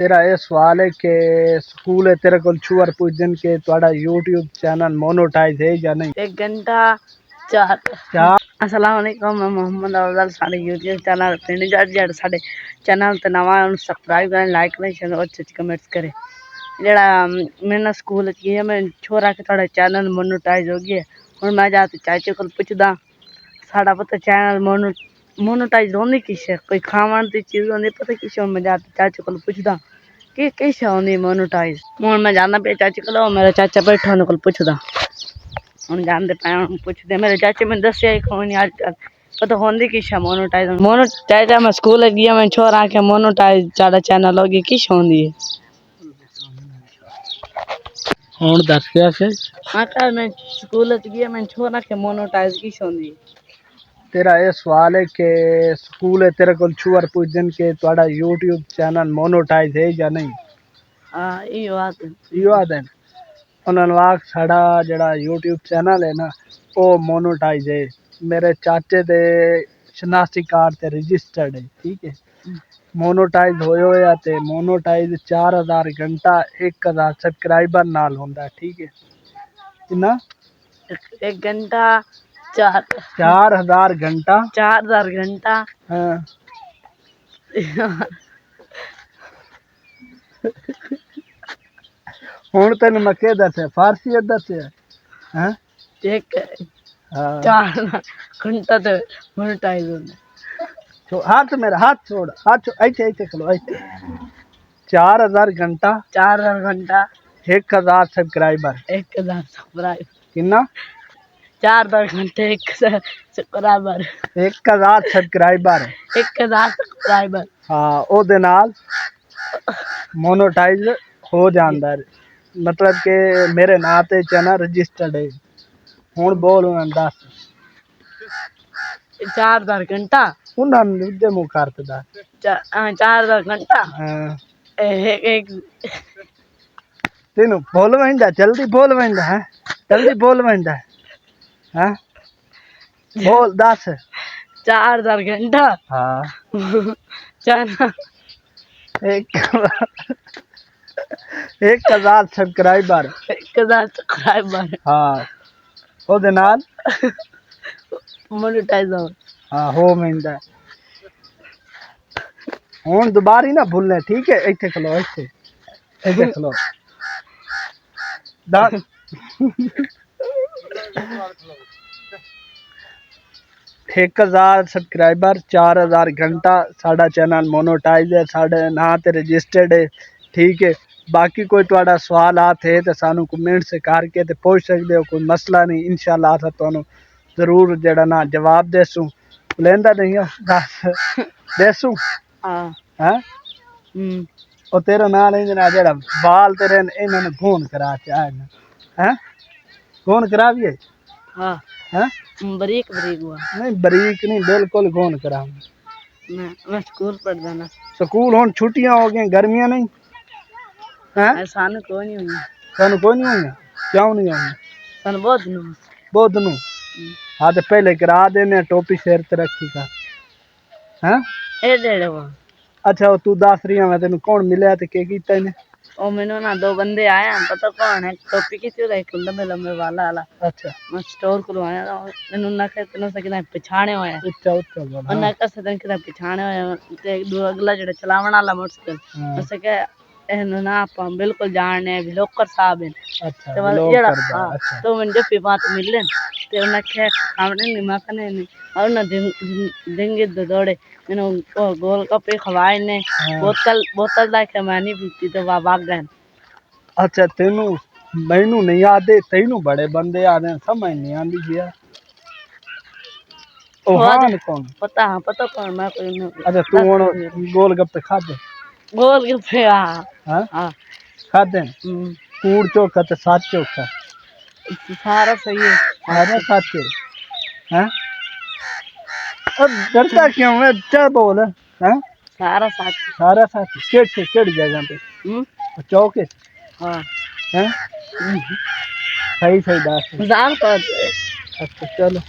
तेरा ये सवाल है कि स्कूल है तेरे को छुअर पूछ दिन के ਤੁਹਾਡਾ YouTube चैनल मोनोटाइज है या नहीं। एक घंटा चार चार अस्सलाम वालेकुम मैं मोहम्मद अफजल साडे YouTube चैनल पिंड जड़ साडे चैनल ते नवा सब्सक्राइब करें लाइक करें शेयर और अच्छे कमेंट्स करें। जेड़ा मैंने स्कूल किया मैं छोरा के थोड़ा चैनल मोनोटाइज हो गया और मैं जाते चाचे को पूछदा साडा पता चैनल मोनोटाइज होने किश है कोई खावन दी चीज होंदी पता किश मैं जाते चाचे को पूछदा कि किश होंदी मोनोटाइज हुन मैं जाना पे चाचे को मेरा चाचा बैठा उन को पूछदा हुन जानदे पे पूछदे मेरे चाचे मैं दस्या ही कोनी आजकल पता होंदी किश है मोनोटाइज मैं स्कूल गया मैं छोरा के मोनोटाइज साडा चैनल हो गया किश होंदी है हुन दस क्या से हां मैं स्कूल गया मैं छोरा के मोनोटाइज किश होंदी है। तेरा ये सवाल है कि स्कूल है तेरे को छुअर पूछ दिन के ਤੁਹਾਡਾ YouTube चैनल मोनोटाइज है या नहीं। हां यो बात है उन्होंने वाक साडा जड़ा YouTube चैनल है ना वो मोनोटाइज है मेरे चाचे दे शनाख्ती कार्ड ते रजिस्टर्ड है ठीक है। मोनोटाइज होया ते मोनोटाइज 4000 घंटा 1000 सब्सक्राइबर नाल होंदा ठीक है कितना एक घंटा चार 4000 घंटा 4000 घंटा हाँ हुन तेन मैं के दस्या फारसी दस्या हैं एक हाँ 4 घंटा तो मोनेटाइज होने तो हाथ मेरा हाथ छोड़ हाथ ऐसे ऐसे खलो ऐसे 4000 घंटा 4000 घंटा 1000 सब्सक्राइबर 1000 सब्सक्राइब कितना 4000 घंटे 1000 सब्सक्राइबर 1000 सब्सक्राइबर 1000 सब्सक्राइबर हाँ ओदे नाल मोनेटाइज हो जांदा है मतलब कि मेरे नाम ते चैनल रजिस्टर्ड है हुन बोल मैं दस 4000 घंटा उन्होंने दूजे मुँह करते दस 4000 घंटा हाँ एक तेन बोल वंदा जल्दी बोल वंदा है जल्दी बोल वंदा है बोल दस 4000 घंटा हाँ चार एक 1000 सब्सक्राइबर 1000 सब्सक्राइबर हाँ ओदे नाल मोनेटाइज हो हाँ हो मिलता है हुन दोबारा ही ना भूलने ठीक है इत्थे खलो इत्थे खलो दस 1000 सब्सक्राइबर 4000 घंटा साडा चैनल मोनोटाइज है साडे नां ते रजिस्टर्ड है ठीक है। बाकी कोई तुहाडा सवाल आते है तो सानू कमेंट से करके ते पूछ सकदे हो कोई मसला नहीं इंशाअल्लाह अस तुहानू जरूर जड़ा ना जवाब देसू लेंदा नहीं हो दस देसू हां हैं ओ तेरा नाल इंजना जड़ा बाल तेरे इन्होंने खून करा के आए हैं खून कराविए हां हैं बारीक हुआ नहीं बारीक नहीं बिल्कुल खून करा मैं स्कूल पढ़दा ना स्कूल हुन छुट्टियां हो गई गर्मियां नहीं हैं सानू कोई नहीं हुई सानू कोई नहीं हुई क्यों नहीं हुई सानू बहुत नू हाँ तो पहले करा देने टोपी सिर ते रखी का हैं ए डेढ़ वो अच्छा वो तू दस रही मैं तेन कौन मिले ते के कीता इने ओ मैनू ना दो बंदे आए हैं पता कौन है टोपी की थी एक लंबे लंबे वाला अच्छा मैं स्टोर खुलवाया था मैनू ना के तेन से किना पछाणे होया उच्चा उच्चा बोल उन्ना का से किना पछाणे होया ते दो अगला जेड़ा चलावण वाला मोटरसाइकिल उसे के एनु ना आप बिल्कुल जानने भी लोकर साहब है अच्छा तो लोग जेड़ा करदा अच्छा तो मन जब बात मिलन ते उन्ना के सामने नहीं माकने नहीं और ना देंगे दौड़े मैंने गोल कपे खवाए ने बोतल ला के मानी पीती तो वह भाग गए। अच्छा तेनू मैनू नहीं आते तेनू बड़े बंदे आते समझ नहीं आती जी ओहान कौन पता कौन मैं कोई अच्छा तू हुन गोलगप्पे खादे गोलगप्पे हां हां खादे कूड़ चोखा ते सच चोखा सारा सही है सारा सच है अब डरता क्यों है क्या बोल हैं सारा सच केड़ी जगह पे चौक है हां हैं सही सही बात है जान कर अच्छा चलो